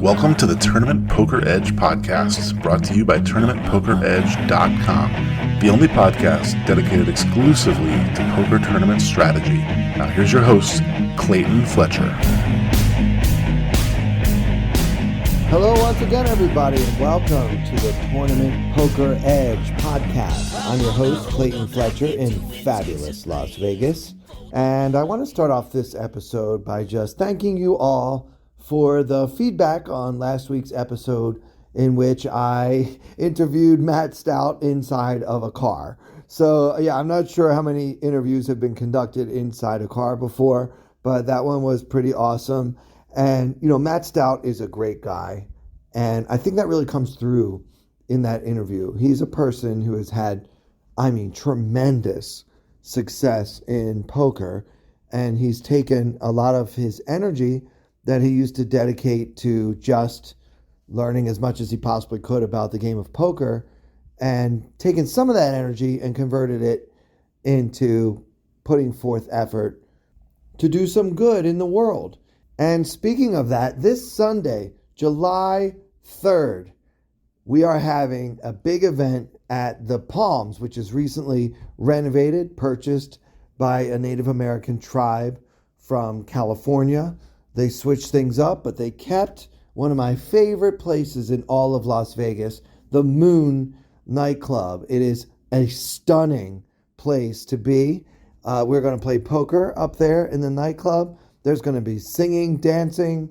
Welcome to the Tournament Poker Edge podcast, brought to you by TournamentPokerEdge.com, the only podcast dedicated exclusively to poker tournament strategy. Now here's your host, Clayton Fletcher. Hello once again, everybody, and welcome to the Tournament Poker Edge podcast. I'm your host, Clayton Fletcher, in fabulous Las Vegas. And I want to start off this episode by just thanking you all for the feedback on last week's episode in which I interviewed Matt Stout inside of a car. So, yeah, I'm not sure how many interviews have been conducted inside a car before, but that one was pretty awesome. And, you know, Matt Stout is a great guy, and I think that really comes through in that interview. He's a person who has had, tremendous success in poker, and he's taken a lot of his energy that he used to dedicate to just learning as much as he possibly could about the game of poker, and taken some of that energy and converted it into putting forth effort to do some good in the world. And speaking of that, this Sunday, July 3rd, we are having a big event at the Palms, which is recently renovated, purchased by a Native American tribe from California. They switched things up, but they kept one of my favorite places in all of Las Vegas, the Moon nightclub. It is a stunning place to be. We're going to play poker up there in the nightclub. There's going to be singing, dancing,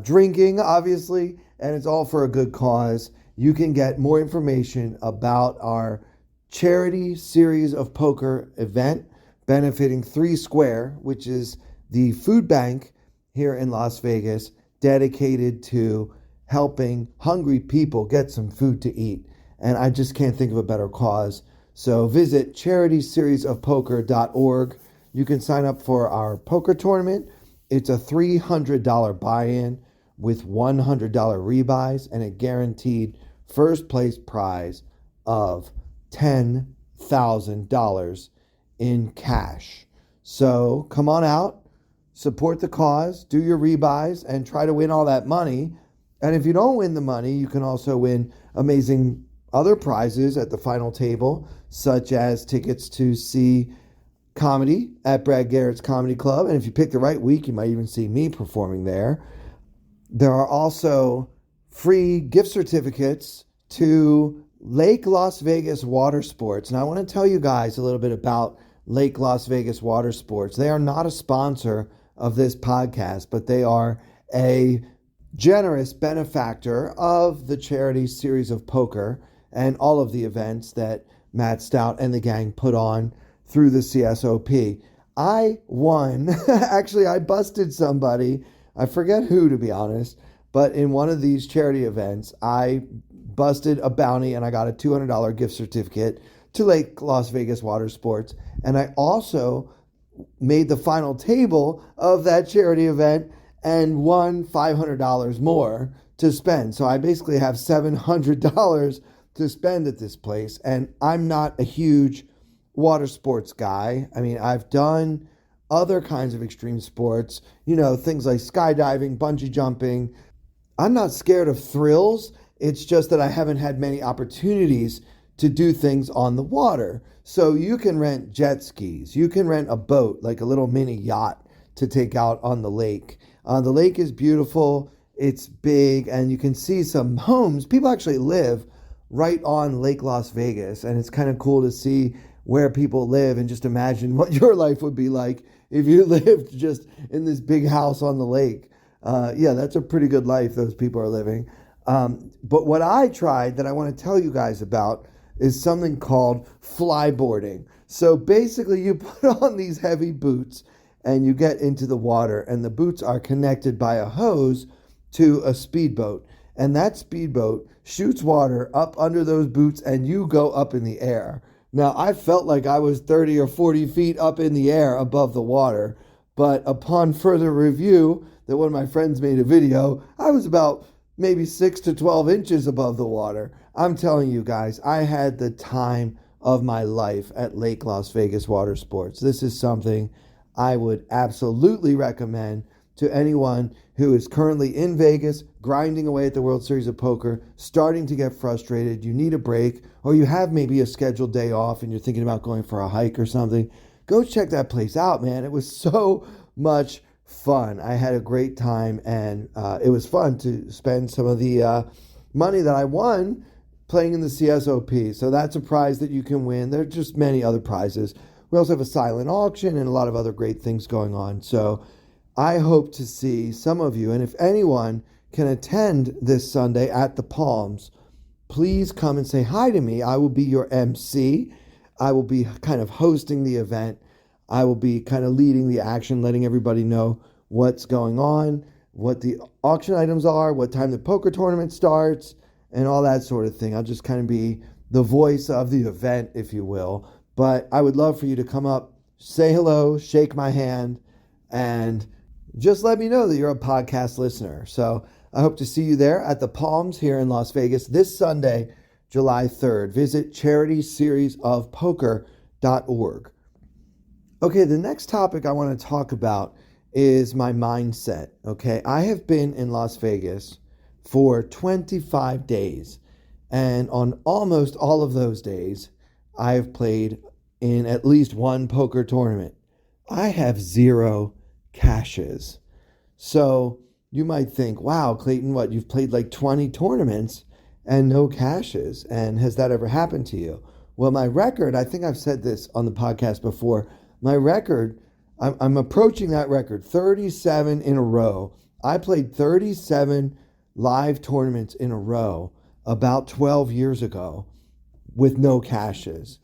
drinking, obviously, and it's all for a good cause. You can get more information about our charity series of poker event benefiting 3 Square, which is the food bank here in Las Vegas, dedicated to helping hungry people get some food to eat. And I just can't think of a better cause. So visit CharitySeriesOfPoker.org. You can sign up for our poker tournament. It's a $300 buy-in with $100 rebuys and a guaranteed first place prize of $10,000 in cash. So come on out. Support the cause, do your rebuys, and try to win all that money. And if you don't win the money, you can also win amazing other prizes at the final table, such as tickets to see comedy at Brad Garrett's Comedy Club. And if you pick the right week, you might even see me performing there. There are also free gift certificates to Lake Las Vegas Water Sports. And I want to tell you guys a little bit about Lake Las Vegas Water Sports. They are not a sponsor of this podcast, but they are a generous benefactor of the charity series of poker and all of the events that Matt Stout and the gang put on through the CSOP. I won. Actually, I busted somebody. I forget who, to be honest, but in one of these charity events, I busted a bounty and I got a $200 gift certificate to Lake Las Vegas Water Sports. And I also made the final table of that charity event and won $500 more to spend. So I basically have $700 to spend at this place. And I'm not a huge water sports guy. I mean, I've done other kinds of extreme sports, you know, things like skydiving, bungee jumping. I'm not scared of thrills. It's just that I haven't had many opportunities to do things on the water. So you can rent jet skis. You can rent a boat, like a little mini yacht, to take out on the lake. The lake is beautiful. It's big, and you can see some homes. People actually live right on Lake Las Vegas, and it's kind of cool to see where people live and just imagine what your life would be like if you lived just in this big house on the lake. Yeah, that's a pretty good life those people are living. But what I tried that I want to tell you guys about is something called flyboarding. So basically you put on these heavy boots and you get into the water, and the boots are connected by a hose to a speedboat. And that speedboat shoots water up under those boots and you go up in the air. Now, I felt like I was 30 or 40 feet up in the air above the water, but upon further review, that one of my friends made a video, I was about maybe 6 to 12 inches above the water. I'm telling you guys, I had the time of my life at Lake Las Vegas Water Sports. This is something I would absolutely recommend to anyone who is currently in Vegas, grinding away at the World Series of Poker, starting to get frustrated, you need a break, or you have maybe a scheduled day off and you're thinking about going for a hike or something, go check that place out, man. It was so much fun. I had a great time, and it was fun to spend some of the money that I won playing in the CSOP. So that's a prize that you can win. There are just many other prizes. We also have a silent auction and a lot of other great things going on. So I hope to see some of you, and if anyone can attend this Sunday at the Palms, please come and say hi to me. I will be your MC. I will be kind of hosting the event. I will be kind of leading the action, letting everybody know what's going on, what the auction items are, what time the poker tournament starts, and all that sort of thing. I'll just kind of be the voice of the event, if you will. But I would love for you to come up, say hello, shake my hand, and just let me know that you're a podcast listener. So I hope to see you there at the Palms here in Las Vegas this Sunday, July 3rd. Visit CharitySeriesOfPoker.org. Okay, the next topic I want to talk about is my mindset. Okay, I have been in Las Vegas for 25 days, and on almost all of those days, I have played in at least one poker tournament. I have 0 cashes. So you might think, wow, Clayton, what, you've played like 20 tournaments and no cashes? And has that ever happened to you? Well, my record, I think I've said this on the podcast before, my record, I'm approaching that record, 37 in a row. I played 37 live tournaments in a row about 12 years ago with no cashes.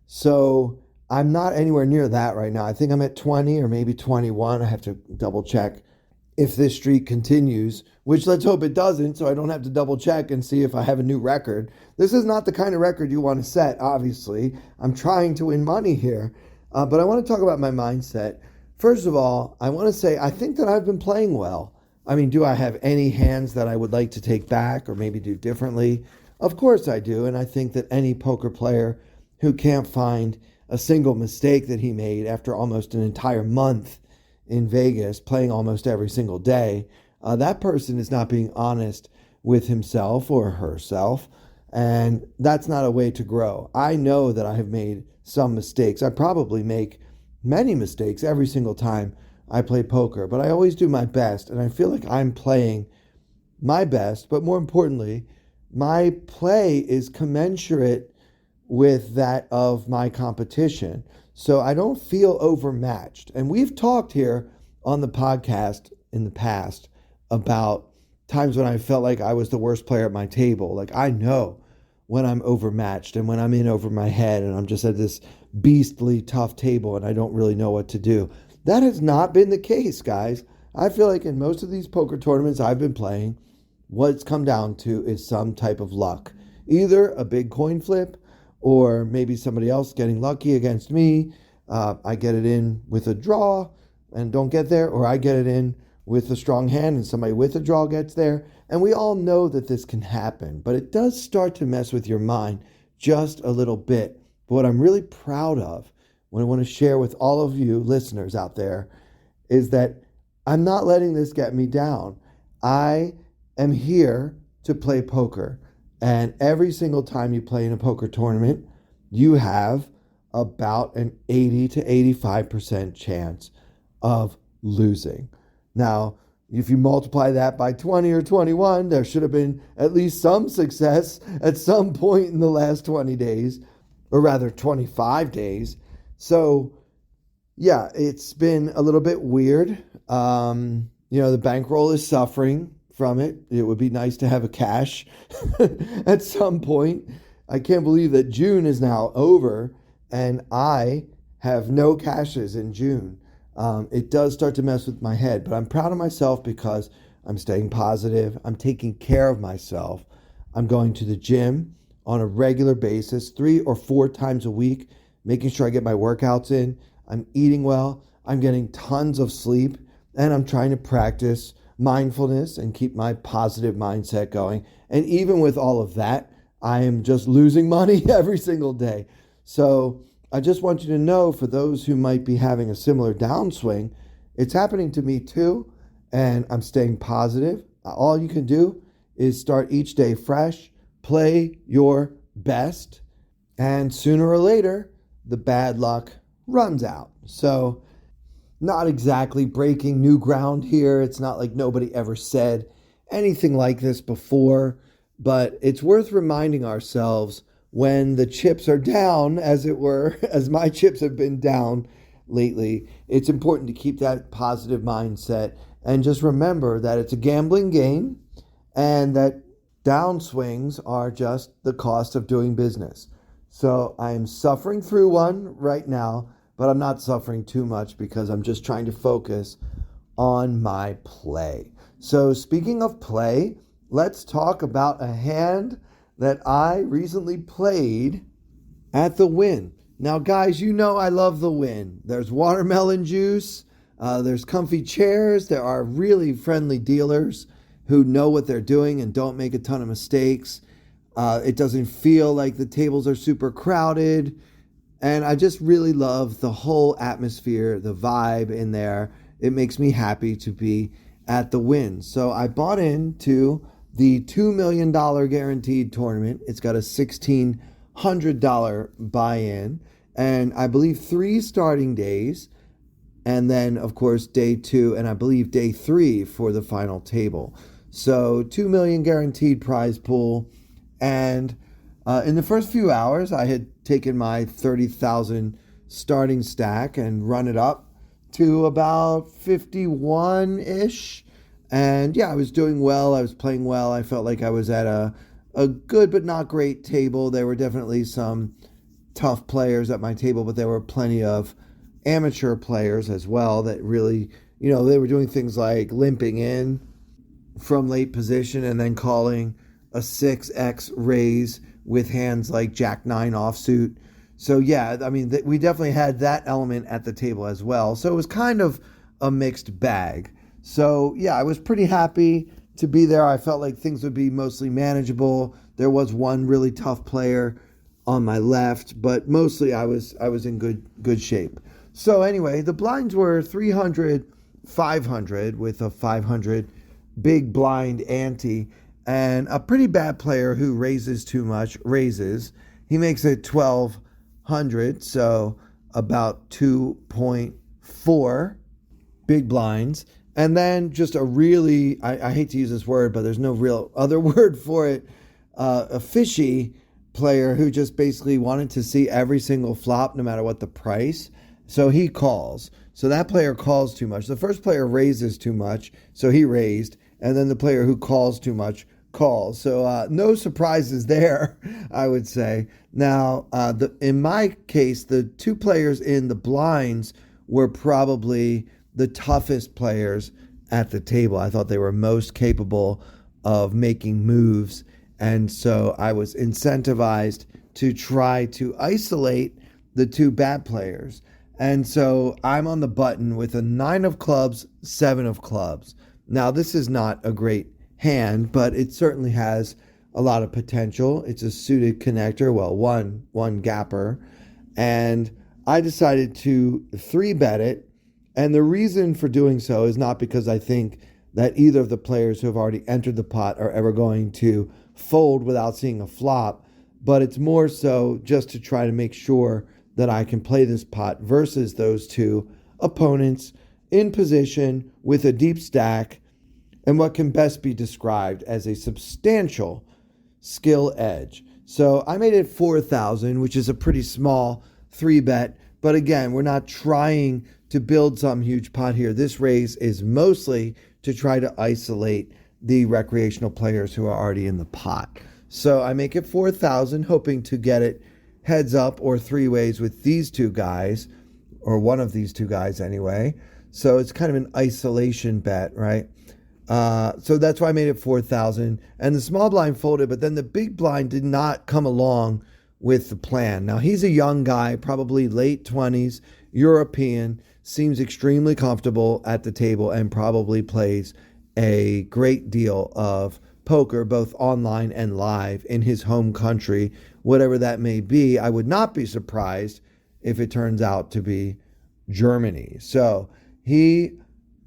So I'm not anywhere near that right now. I think I'm at 20 or maybe 21. I have to double check if this streak continues, which let's hope it doesn't, so I don't have to double check and see if I have a new record. This is not the kind of record you want to set, obviously. I'm trying to win money here. But I want to talk about my mindset. First of all, I want to say I think that I've been playing well. I mean, do I have any hands that I would like to take back or maybe do differently? Of course I do. And I think that any poker player who can't find a single mistake that he made after almost an entire month in Vegas, playing almost every single day, that person is not being honest with himself or herself. And that's not a way to grow. I know that I have made some mistakes. I probably make many mistakes every single time I play poker, but I always do my best, and I feel like I'm playing my best, but more importantly, my play is commensurate with that of my competition. So I don't feel overmatched. And we've talked here on the podcast in the past about times when I felt like I was the worst player at my table. Like, I know when I'm overmatched and when I'm in over my head and I'm just at this beastly tough table and I don't really know what to do. That has not been the case, guys. I feel like in most of these poker tournaments I've been playing, what it's come down to is some type of luck. Either a big coin flip or maybe somebody else getting lucky against me. I get it in with a draw and don't get there, or I get it in with a strong hand and somebody with a draw gets there. And we all know that this can happen, but it does start to mess with your mind just a little bit. But what I'm really proud of, what I want to share with all of you listeners out there, is that I'm not letting this get me down. I am here to play poker. And every single time you play in a poker tournament, you have about an 80 to 85% chance of losing. Now, if you multiply that by 20 or 21, there should have been at least some success at some point in the last 20 days, or rather 25 days. So, yeah, it's been a little bit weird. The bankroll is suffering from it. It would be nice to have a cash at some point. I can't believe that June is now over and I have no cashes in June. It does start to mess with my head, but I'm proud of myself because I'm staying positive. I'm taking care of myself. I'm going to the gym on a regular basis, 3 or 4 times a week, making sure I get my workouts in. I'm eating well. I'm getting tons of sleep, and I'm trying to practice mindfulness and keep my positive mindset going. And even with all of that, I am just losing money every single day. So I just want you to know, for those who might be having a similar downswing, it's happening to me too, and I'm staying positive. All you can do is start each day fresh, play your best, and sooner or later, the bad luck runs out. So, not exactly breaking new ground here. It's not like nobody ever said anything like this before, but it's worth reminding ourselves when the chips are down, as it were, as my chips have been down lately. It's important to keep that positive mindset and just remember that it's a gambling game and that downswings are just the cost of doing business. So I am suffering through one right now, but I'm not suffering too much because I'm just trying to focus on my play. So speaking of play, let's talk about a hand that I recently played at the Wynn. Now, guys, you know I love the Wynn. There's watermelon juice, there's comfy chairs, there are really friendly dealers who know what they're doing and don't make a ton of mistakes. It doesn't feel like the tables are super crowded. And I just really love the whole atmosphere, the vibe in there. It makes me happy to be at the Wynn. So I bought into the $2 million guaranteed tournament. It's got a $1,600 buy-in, and I believe 3 starting days, and then, of course, day 2, and I believe day 3 for the final table. So $2 million guaranteed prize pool, and in the first few hours, I had taken my 30,000 starting stack and run it up to about 51-ish. And yeah, I was doing well. I was playing well. I felt like I was at a good but not great table. There were definitely some tough players at my table, but there were plenty of amateur players as well that really, they were doing things like limping in from late position and then calling a 6x raise with hands like Jack 9 offsuit. So yeah, I mean, we definitely had that element at the table as well. So it was kind of a mixed bag. So yeah, I was pretty happy to be there. I felt like things would be mostly manageable. There was one really tough player on my left, but mostly I was in good shape. So anyway, the blinds were 300, 500 with a 500 big blind ante, and a pretty bad player who raises too much raises. He makes it 1,200, so about 2.4 big blinds. And then just a really, I hate to use this word, but there's no real other word for it, a fishy player who just basically wanted to see every single flop no matter what the price. So he calls. So that player calls too much. The first player raises too much, so he raised. And then the player who calls too much calls. So no surprises there, I would say. Now, in my case, the 2 players in the blinds were probably the toughest players at the table. I thought they were most capable of making moves. And so I was incentivized to try to isolate the 2 bad players. And so I'm on the button with a 9 of clubs, 7 of clubs. Now, this is not a great hand, but it certainly has a lot of potential. It's a suited connector, well, one gapper. And I decided to 3-bet it. And the reason for doing so is not because I think that either of the players who have already entered the pot are ever going to fold without seeing a flop, but it's more so just to try to make sure that I can play this pot versus those 2 opponents in position with a deep stack and what can best be described as a substantial skill edge. So I made it 4,000, which is a pretty small 3-bet, but again, we're not trying to build some huge pot here. This raise is mostly to try to isolate the recreational players who are already in the pot. So I make it 4,000, hoping to get it heads up or 3-ways with these 2 guys, or one of these 2 guys anyway. So it's kind of an isolation bet, right? So that's why I made it 4,000. And the small blind folded, but then the big blind did not come along with the plan. Now, he's a young guy, probably late 20s, European, seems extremely comfortable at the table and probably plays a great deal of poker, both online and live, in his home country, whatever that may be. I would not be surprised if it turns out to be Germany. So he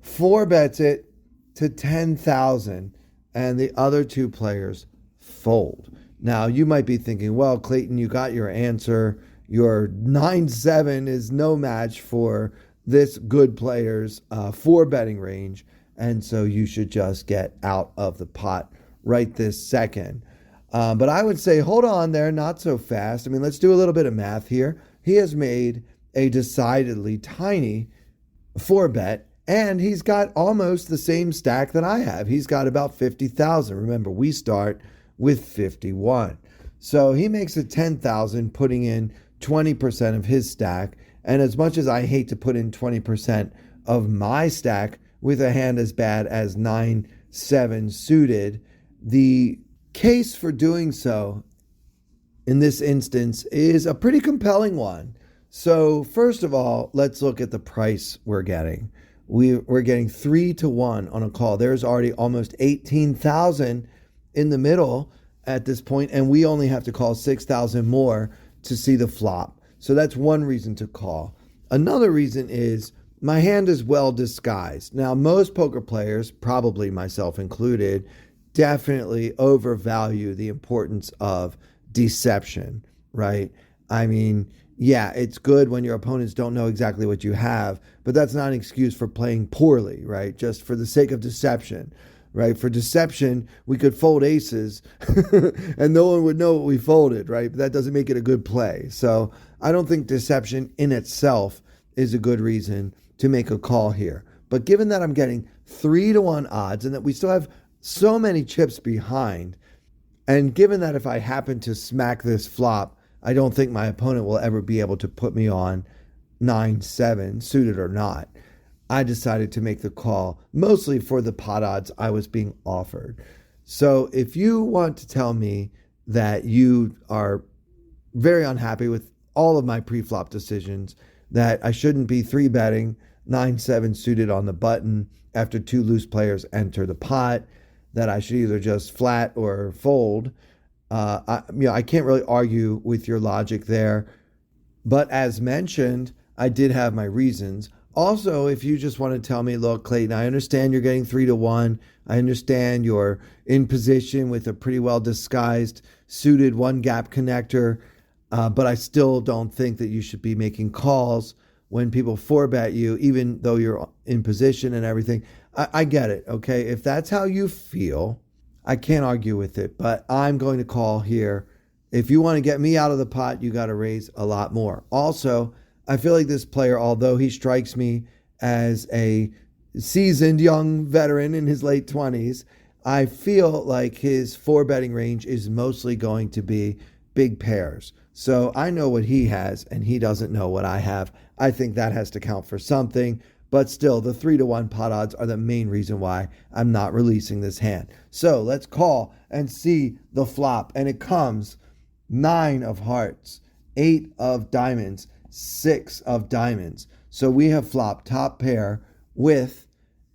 4-bets it to 10,000, and the other two players fold. Now, you might be thinking, well, Clayton, you got your answer. Your 9-7 is no match for this good player's 4-betting range, and so you should just get out of the pot right this second. But I would say, hold on there, not so fast. I mean, let's do a little bit of math here. He has made a decidedly tiny 4-bet, and he's got almost the same stack that I have. He's got about 50,000. Remember, we start with 51. So he makes it 10,000, putting in 20% of his stack. And as much as I hate to put in 20% of my stack with a hand as bad as 9-7 suited, the case for doing so in this instance is a pretty compelling one. So first of all, let's look at the price we're getting. We're getting 3-1 on a call. There's already almost 18,000 in the middle at this point, and we only have to call 6,000 more to see the flop. So that's one reason to call. Another reason is my hand is well disguised. Now, most poker players, probably myself included, definitely overvalue the importance of deception, right? I mean, yeah, it's good when your opponents don't know exactly what you have, but that's not an excuse for playing poorly, right? Just for the sake of deception, right? For deception, we could fold aces and no one would know what we folded, right? But that doesn't make it a good play. So I don't think deception in itself is a good reason to make a call here. But given that I'm getting 3-1 odds and that we still have so many chips behind, and given that if I happen to smack this flop, I don't think my opponent will ever be able to put me on 9-7, suited or not, I decided to make the call, mostly for the pot odds I was being offered. So if you want to tell me that you are very unhappy with all of my pre-flop decisions, that I shouldn't be 3-betting 9-7 suited on the button after 2 loose players enter the pot, that I should either just flat or fold, I can't really argue with your logic there. But as mentioned, I did have my reasons. Also, if you just want to tell me, look, Clayton, I understand you're getting 3-1. I understand you're in position with a pretty well disguised suited 1-gap connector, but I still don't think that you should be making calls when people 4-bet you, even though you're in position and everything. I get it, okay? If that's how you feel, I can't argue with it, but I'm going to call here. If you want to get me out of the pot, you got to raise a lot more. Also, I feel like this player, although he strikes me as a seasoned young veteran in his late 20s, I feel like his 4-betting range is mostly going to be big pairs. So I know what he has, and he doesn't know what I have. I think that has to count for something. But still, the 3-1 pot odds are the main reason why I'm not releasing this hand. So let's call and see the flop. And it comes 9 of hearts, 8 of diamonds, 6 of diamonds. So we have flopped top pair with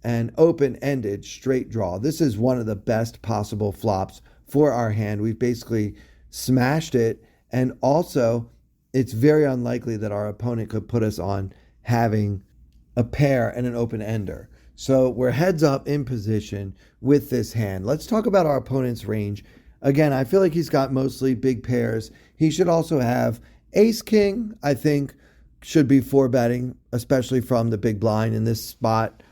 an open-ended straight draw. This is one of the best possible flops for our hand. We've basically smashed it. And also, it's very unlikely that our opponent could put us on having a pair and an open ender. So we're heads up in position with this hand. Let's talk about our opponent's range. Again, I feel like he's got mostly big pairs. He should also have ace king, I think, should be 4-betting, especially from the big blind in this spot.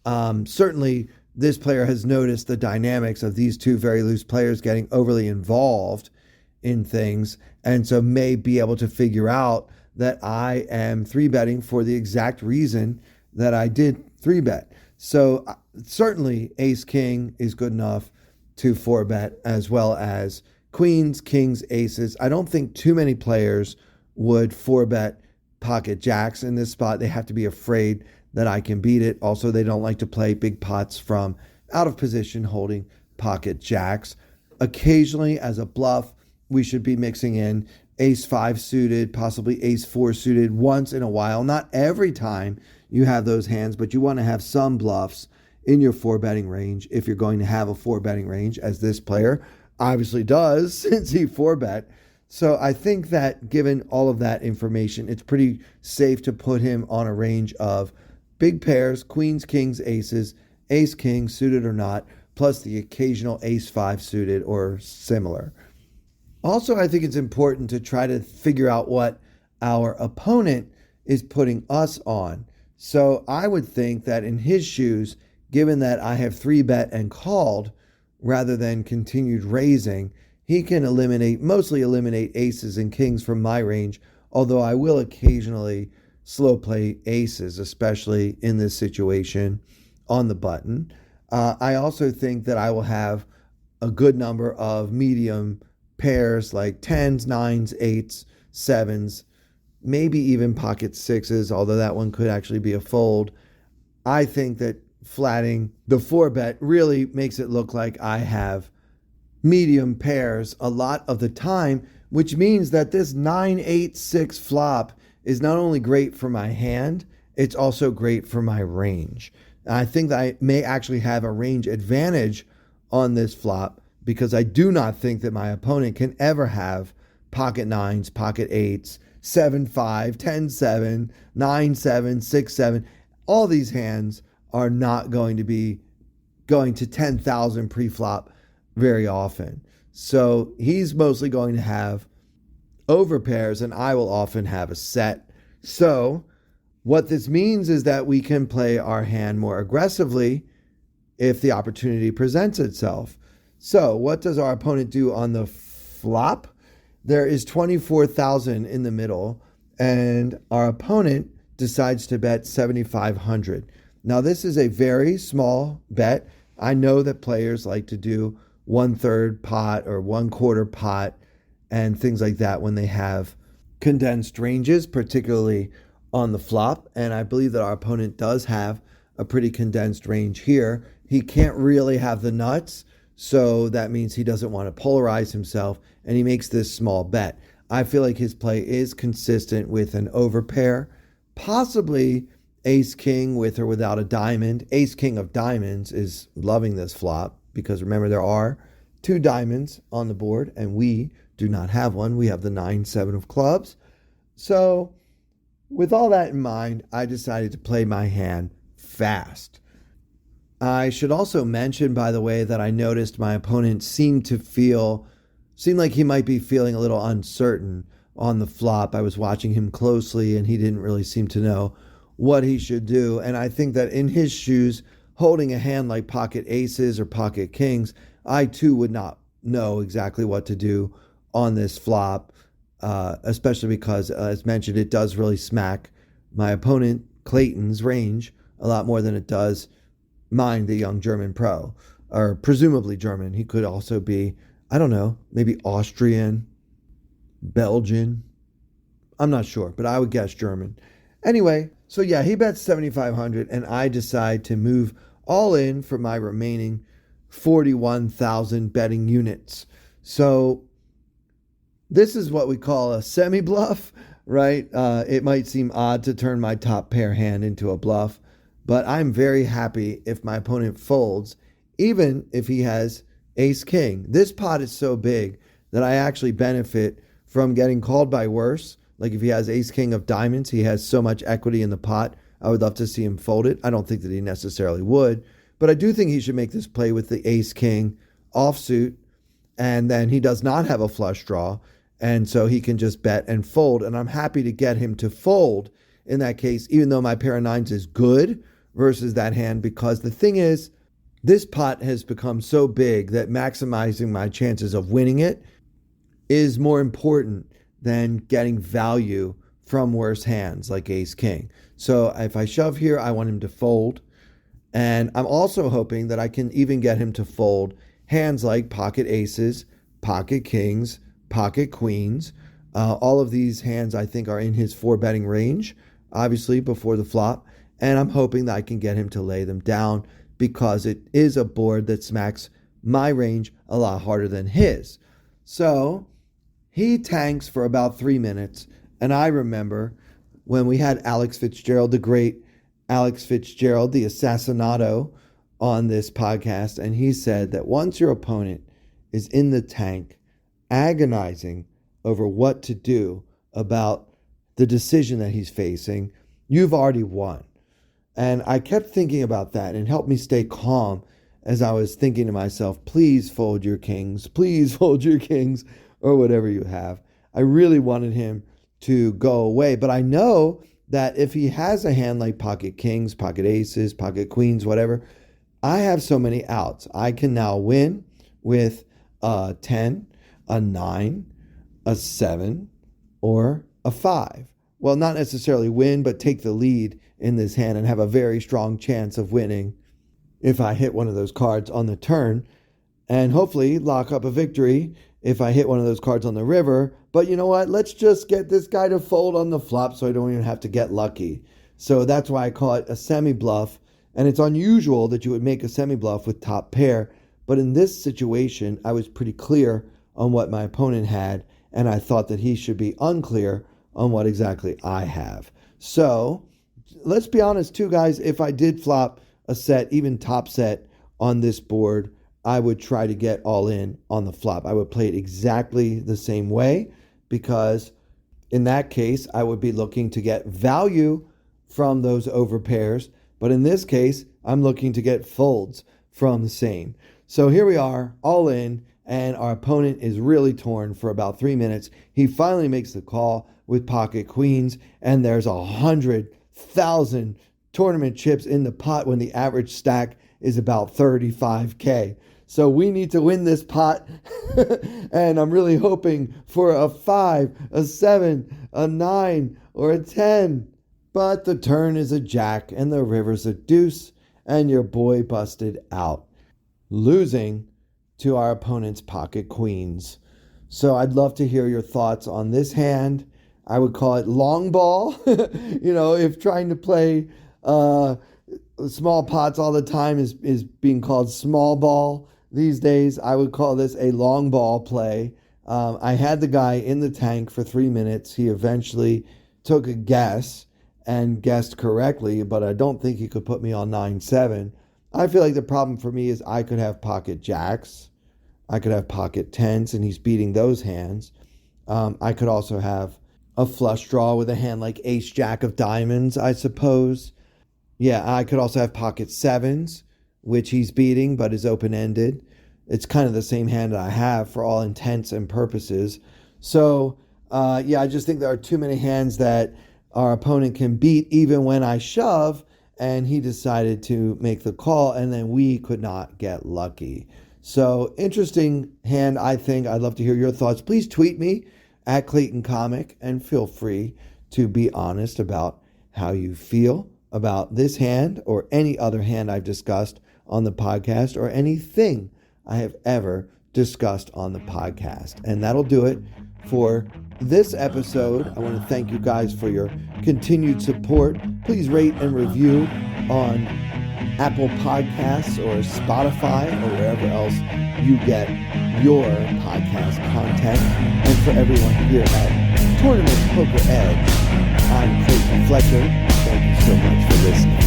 Certainly, this player has noticed the dynamics of these two very loose players getting overly involved in things, and so may be able to figure out that I am 3-betting for the exact reason that I did 3-bet. So certainly ace king is good enough to 4-bet, as well as queens, kings, aces. I don't think too many players would 4-bet pocket jacks in this spot. They have to be afraid that I can beat it. Also, they don't like to play big pots from out of position holding pocket jacks. Occasionally, as a bluff, we should be mixing in ace 5 suited, possibly ace 4 suited once in a while. Not every time you have those hands, but you want to have some bluffs in your 4-betting range if you're going to have a 4-betting range, as this player obviously does since he 4-bet. So I think that given all of that information, it's pretty safe to put him on a range of big pairs, queens, kings, aces, ace, king, suited or not, plus the occasional ace five suited or similar. Also, I think it's important to try to figure out what our opponent is putting us on. So I would think that in his shoes, given that I have 3-bet and called rather than continued raising, he can mostly eliminate aces and kings from my range, although I will occasionally slow play aces, especially in this situation on the button. I also think that I will have a good number of medium pairs like 10s, 9s, 8s, 7s, maybe even pocket 6s, although that one could actually be a fold. I think that flatting the 4-bet really makes it look like I have medium pairs a lot of the time, which means that this 9-8-6 flop is not only great for my hand, it's also great for my range. I think that I may actually have a range advantage on this flop because I do not think that my opponent can ever have pocket 9s, pocket 8s, 7-5, 10-7, 9-7, 6-7. All these hands are not going to be going to 10,000 pre-flop very often. So he's mostly going to have overpairs and I will often have a set. So what this means is that we can play our hand more aggressively if the opportunity presents itself. So what does our opponent do on the flop? There is 24,000 in the middle and our opponent decides to bet 7,500. Now this is a very small bet. I know that players like to do 1/3 pot or 1/4 pot and things like that when they have condensed ranges, particularly on the flop. And I believe that our opponent does have a pretty condensed range here. He can't really have the nuts, so that means he doesn't want to polarize himself, and he makes this small bet. I feel like his play is consistent with an overpair, possibly ace-king with or without a diamond. Ace-king of diamonds is loving this flop because remember, there are 2 diamonds on the board, and we do not have one. We have the 9-7 of clubs. So with all that in mind, I decided to play my hand fast. I should also mention, by the way, that I noticed my opponent seemed like he might be feeling a little uncertain on the flop. I was watching him closely, and he didn't really seem to know what he should do. And I think that in his shoes, holding a hand like pocket aces or pocket kings, I too would not know exactly what to do on this flop, especially because, as mentioned, it does really smack my opponent, Clayton's, range a lot more than it does mine, the young German pro, or presumably German. He could also be, I don't know, maybe Austrian, Belgian. I'm not sure, but I would guess German. Anyway, so yeah, he bets 7,500, and I decide to move all in for my remaining 41,000 betting units. So this is what we call a semi-bluff, right? It might seem odd to turn my top pair hand into a bluff, but I'm very happy if my opponent folds, even if he has ace-king. This pot is so big that I actually benefit from getting called by worse. Like if he has ace-king of diamonds, he has so much equity in the pot. I would love to see him fold it. I don't think that he necessarily would, but I do think he should make this play with the ace-king offsuit, and then he does not have a flush draw, and so he can just bet and fold, and I'm happy to get him to fold in that case, even though my pair of nines is good versus that hand, because the thing is, this pot has become so big that maximizing my chances of winning it is more important than getting value from worse hands like ace-king. So if I shove here, I want him to fold. And I'm also hoping that I can even get him to fold hands like pocket aces, pocket kings, pocket queens. All of these hands I think are in his 4-betting range, obviously before the flop. And I'm hoping that I can get him to lay them down because it is a board that smacks my range a lot harder than his. So he tanks for about 3 minutes. And I remember when we had Alex Fitzgerald, the great Alex Fitzgerald, the Assassinato, on this podcast. And he said that once your opponent is in the tank, agonizing over what to do about the decision that he's facing, you've already won. And I kept thinking about that, and it helped me stay calm as I was thinking to myself, please fold your kings, or whatever you have. I really wanted him to go away, but I know that if he has a hand like pocket kings, pocket aces, pocket queens, whatever, I have so many outs. I can now win with a 10, a 9, a 7, or a 5. Well, not necessarily win, but take the lead in this hand and have a very strong chance of winning if I hit one of those cards on the turn, and hopefully lock up a victory if I hit one of those cards on the river. But you know what? Let's just get this guy to fold on the flop so I don't even have to get lucky. So that's why I call it a semi-bluff. And it's unusual that you would make a semi-bluff with top pair. But in this situation, I was pretty clear on what my opponent had, and I thought that he should be unclear on what exactly I have. So let's be honest too, guys. If I did flop a set, even top set on this board, I would try to get all in on the flop. I would play it exactly the same way, because in that case, I would be looking to get value from those overpairs. But in this case, I'm looking to get folds from the same. So here we are, all in, and our opponent is really torn for about 3 minutes. He finally makes the call with pocket queens, and there's 100,000 tournament chips in the pot when the average stack is about 35K. So we need to win this pot, and I'm really hoping for a 5, a 7, a 9, or a 10. But the turn is a jack, and the river's a deuce, and your boy busted out, losing to our opponent's pocket queens. So I'd love to hear your thoughts on this hand. I would call it long ball. If trying to play small pots all the time is being called small ball these days, I would call this a long ball play. I had the guy in the tank for 3 minutes. He eventually took a guess and guessed correctly, but I don't think he could put me on 9-7. I feel like the problem for me is I could have pocket jacks, I could have pocket tens, and he's beating those hands. I could also have a flush draw with a hand like ace jack of diamonds, I suppose. Yeah, I could also have pocket sevens, which he's beating but is open-ended. It's kind of the same hand that I have for all intents and purposes. So, I just think there are too many hands that our opponent can beat even when I shove, and he decided to make the call, and then we could not get lucky. So, interesting hand, I think. I'd love to hear your thoughts. Please tweet me at Clayton Comic, and feel free to be honest about how you feel about this hand or any other hand I've discussed on the podcast, or anything I have ever discussed on the podcast. And that'll do it for this episode. I want to thank you guys for your continued support. Please rate and review on Apple Podcasts or Spotify or wherever else you get your podcast content. And for everyone here at Tournament Poker Edge, I'm Clayton Fletcher. Thank you so much for listening.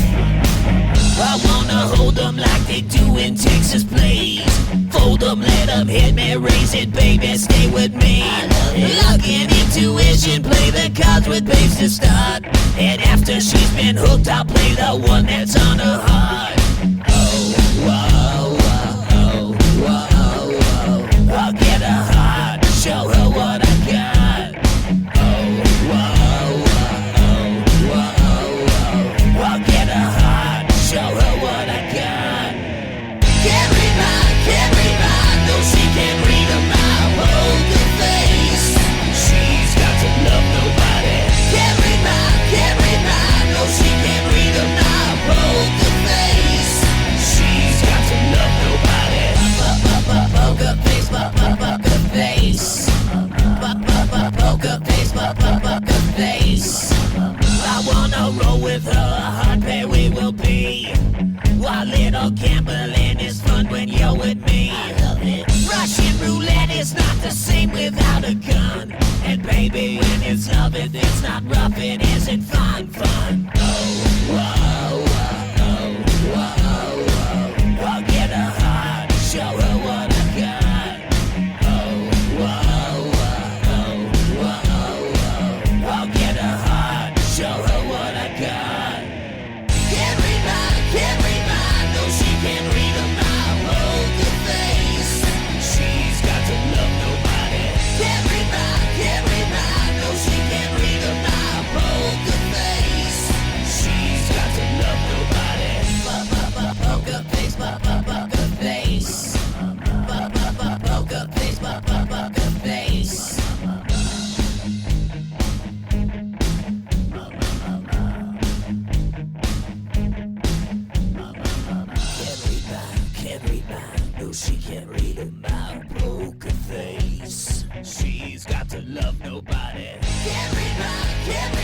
I wanna hold them like they do in Texas, please. Fold them, let them hit me, raise it, baby, stay with me. Luck and intuition, play the cards with babes to start. And after she's been hooked, I'll play the one that's on her heart. Oh, whoa, whoa, whoa, whoa. I'll get her heart, show her what I got. Oh, whoa, whoa, whoa, whoa. I'll get her heart, show her what I got. Carry mine, no she can't read a mile. Hold the face, she's got to love nobody. Carry mine, no she can't read a mile. Hold the face, she's got to love nobody. Poker face, poker face. Poker face, poker face. I wanna roll with her, a hard pair we will be. While little gambling is fun when you're with me. I love it. Russian roulette is not the same without a gun. And baby, when it's love, it's not rough, it isn't fun. Oh, whoa, whoa, whoa, whoa. I'll get her heart, show her what I got. Oh, whoa, whoa, she can't read my poker face. She's got to love nobody. Can't read my